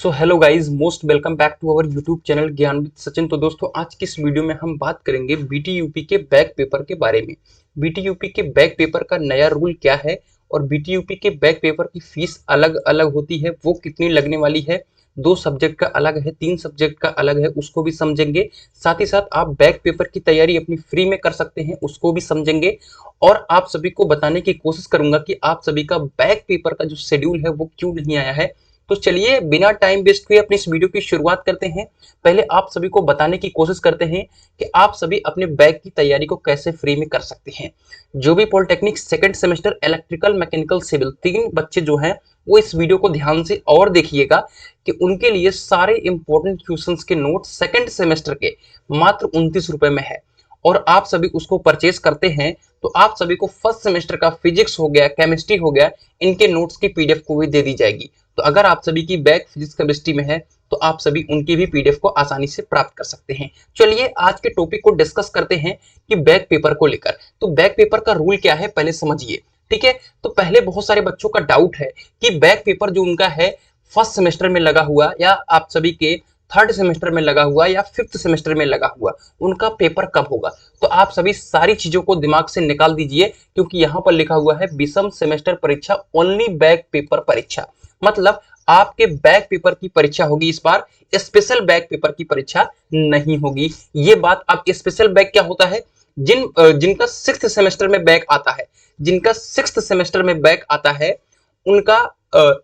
So hello guys, most welcome back to our YouTube channel Gyan with Sachin. तो दोस्तों, आज की इस वीडियो में हम बात करेंगे बीटीयूपी के बैक पेपर के बारे में। बीटीयूपी के बैक पेपर का नया रूल क्या है और बीटीयूपी के बैक पेपर की फीस अलग अलग होती है, वो कितनी लगने वाली है। 2 सब्जेक्ट का अलग है, 3 सब्जेक्ट का अलग है, उसको भी समझेंगे। साथ ही साथ आप बैक पेपर की तैयारी अपनी फ्री में कर सकते हैं, उसको भी समझेंगे। और आप सभी को बताने की कोशिश करूंगा कि आप सभी का बैक पेपर का जो शेड्यूल है वो क्यों नहीं आया है। तो चलिए बिना टाइम वेस्ट किए अपनी इस वीडियो की शुरुआत करते हैं। पहले आप सभी को बताने की कोशिश करते हैं कि आप सभी अपने बैक की तैयारी को कैसे फ्री में कर सकते हैं। जो भी polytechnic second semester electrical mechanical civil 3 बच्चे जो हैं वो इस वीडियो को ध्यान से और देखिएगा कि उनके लिए सारे इंपॉर्टेंट क्वेश्चंस के नोट सेकंड सेमेस्टर के मात्र 29 रुपए में है और आप सभी उसको परचेज करते हैं तो आप सभी को फर्स्ट सेमेस्टर का फिजिक्स हो गया, केमिस्ट्री हो गया, इनके नोट्स की पीडीएफ को भी दे दी जाएगी। तो अगर आप सभी की बैक फिजिक्स केमिस्ट्री में है तो आप सभी उनकी भी पीडीएफ को आसानी से प्राप्त कर सकते हैं। चलिए आज के टॉपिक को डिस्कस करते हैं कि बैक पेपर को लेकर। तो बैक पेपर का रूल क्या है पहले समझिए, ठीक है। तो पहले बहुत सारे बच्चों का डाउट है कि बैक पेपर जो उनका है फर्स्ट सेमेस्टर में लगा हुआ या आप सभी के थर्ड सेमेस्टर में लगा हुआ या फिफ्थ सेमेस्टर में लगा हुआ, उनका पेपर कब होगा। तो आप सभी सारी चीजों को दिमाग से निकाल दीजिए, क्योंकि यहां पर लिखा हुआ है विषम सेमेस्टर परीक्षा ओनली बैक पेपर परीक्षा। मतलब आपके बैक पेपर की परीक्षा होगी इस बार, स्पेशल बैक पेपर की परीक्षा नहीं होगी। ये बात, अब स्पेशल बैक क्या होता है, जिनका सिक्स्थ सेमेस्टर में बैक आता है, जिनका सिक्स्थ सेमेस्टर में बैक आता है उनका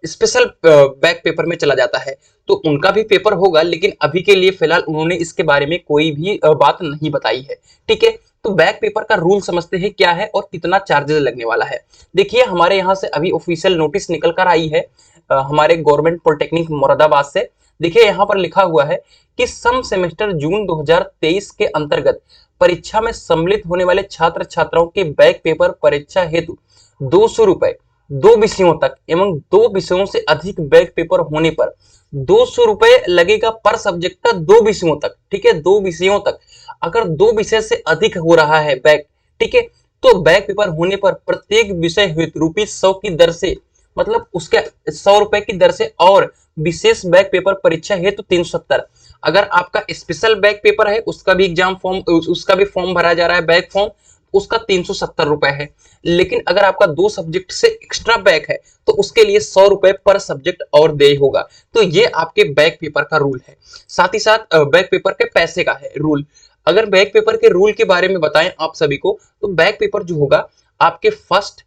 स्पेशल बैक पेपर में चला जाता है। तो उनका भी पेपर होगा, लेकिन अभी के लिए फिलहाल उन्होंने इसके बारे में कोई भी बात नहीं बताई है, ठीक है। तो बैक पेपर का रूल समझते हैं क्या है और कितना चार्जेस लगने वाला है। देखिए हमारे यहाँ से अभी ऑफिशियल नोटिस निकल कर आई है हमारे गवर्नमेंट पॉलिटेक्निक मुरादाबाद से। देखिए यहाँ पर लिखा हुआ है कि सम सेमेस्टर जून 2023 के अंतर्गत परीक्षा में सम्मिलित होने वाले छात्र छात्राओं के बैक पेपर परीक्षा हेतु 200 रुपए 2 विषयों तक एवं 2 विषयों से अधिक बैक पेपर होने पर 200 रुपए लगेगा पर सब्जेक्ट का 2 विषयों तक, ठीक है। 2 विषयों तक, अगर 2 विषय से अधिक हो रहा है बैक, ठीक है, तो बैक पेपर होने पर प्रत्येक विषय हेतु ₹100 की दर से, मतलब उसके 100 रुपए की दर से, और विशेष बैक पेपर परीक्षा हेतु 370। अगर आपका स्पेशल बैक पेपर है उसका भी एग्जाम फॉर्म, उसका भी फॉर्म भरा जा रहा है बैक फॉर्म, उसका 370 रुपए है। लेकिन अगर आपका 2 सब्जेक्ट से एक्स्ट्रा बैक है तो उसके लिए 100 रुपए पर सब्जेक्ट और दे होगा। तो ये आपके बैक पेपर का रूल है। साथ ही साथ बैक पेपर के पैसे का है रूल। अगर बैक पेपर के रूल के बारे में बताएं आप सभी को, तो बैक पेपर जो होगा आपके फर्स्ट,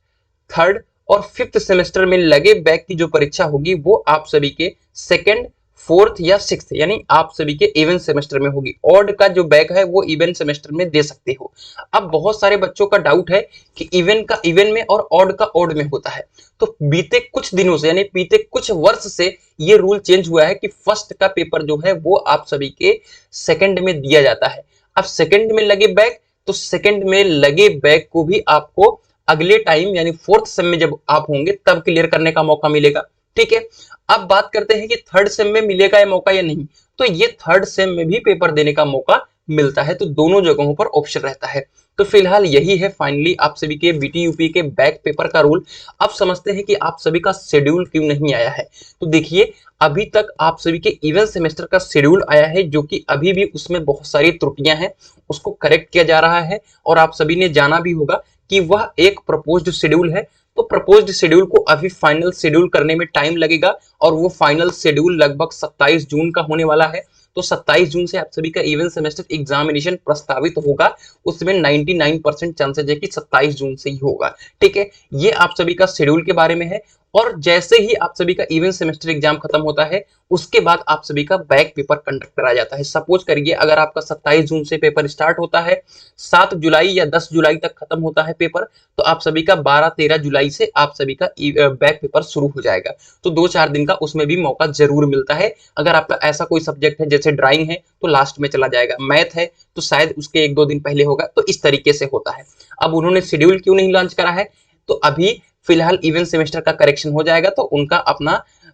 थर्ड और फिफ्थ सेमेस्टर में लगे बैक की जो परीक्षा होगी वो आप सभी के सेकंड, फोर्थ या सिक्स्थ, यानी आप सभी के इवन सेमेस्टर में होगी। ऑड का जो बैक है वो इवन सेमेस्टर में दे सकते हो। अब बहुत सारे बच्चों का डाउट है कि इवन का इवन में और ऑड का ऑड में होता है। तो बीते कुछ दिनों से, यानी बीते कुछ वर्ष से ये रूल चेंज हुआ है कि फर्स्ट का पेपर जो है वो आप सभी के सेकंड में दिया जाता है। अब सेकंड में लगे बैक, तो सेकंड में लगे बैक को भी आपको अगले टाइम यानी फोर्थ सेम में जब आप होंगे तब क्लियर करने का मौका मिलेगा, ठीक है। अब बात करते हैं कि थर्ड सेम में मिलेगा ये मौका या नहीं। तो ये थर्ड सेम में भी पेपर देने का मौका मिलता है, तो दोनों जगहों पर ऑप्शन रहता है। तो फिलहाल यही है फाइनली आप सभी के बीटीयूपी के बैक पेपर का रूल। अब समझते हैं कि आप सभी का शेड्यूल क्यों नहीं आया है। तो देखिए अभी तक आप सभी के इवन सेमेस्टर का शेड्यूल आया है, जो कि अभी भी उसमें बहुत सारी त्रुटियां हैं, उसको करेक्ट किया जा रहा है। और आप सभी ने जाना भी होगा कि वह एक प्रपोज्ड शेड्यूल है। तो प्रपोज्ड शेड्यूल को अभी फाइनल शेड्यूल करने में टाइम लगेगा और वो फाइनल शेड्यूल लगभग 27 जून का होने वाला है। तो 27 जून से आप सभी का इवन सेमेस्टर एग्जामिनेशन प्रस्तावित होगा। उसमें 99% चांसेज है कि 27 जून से ही होगा, ठीक है। ये आप सभी का शेड्यूल के बारे में है। और जैसे ही आप सभी का इवन सेमेस्टर एग्जाम खत्म होता है उसके बाद आप सभी का बैक पेपर कंडक्ट कराया जाता है। सपोज करिए अगर आपका 27 जून से पेपर स्टार्ट होता है, 7 जुलाई या 10 जुलाई तक खत्म होता है पेपर, तो आप सभी का 12-13 जुलाई से आप सभी का बैक पेपर शुरू हो जाएगा। तो 2-4 दिन का उसमें भी मौका जरूर मिलता है। अगर आपका ऐसा कोई सब्जेक्ट है जैसे ड्राइंग है तो लास्ट में चला जाएगा, मैथ है तो शायद उसके 1-2 दिन पहले होगा। तो इस तरीके से होता है। अब उन्होंने शेड्यूल क्यों नहीं लॉन्च करा है, तो अभी फिलहाल इवन सेमेस्टर का करेक्शन हो जाएगा तो उनका अपना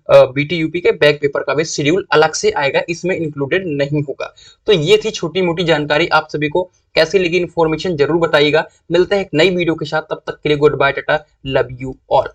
बीटीयूपी के बैक पेपर का भी शेड्यूल अलग से आएगा, इसमें इंक्लूडेड नहीं होगा। तो ये थी छोटी मोटी जानकारी। आप सभी को कैसी लगी इन्फॉर्मेशन जरूर बताइएगा। मिलते हैं एक नई वीडियो के साथ, तब तक के लिए goodbye, tata, love you all.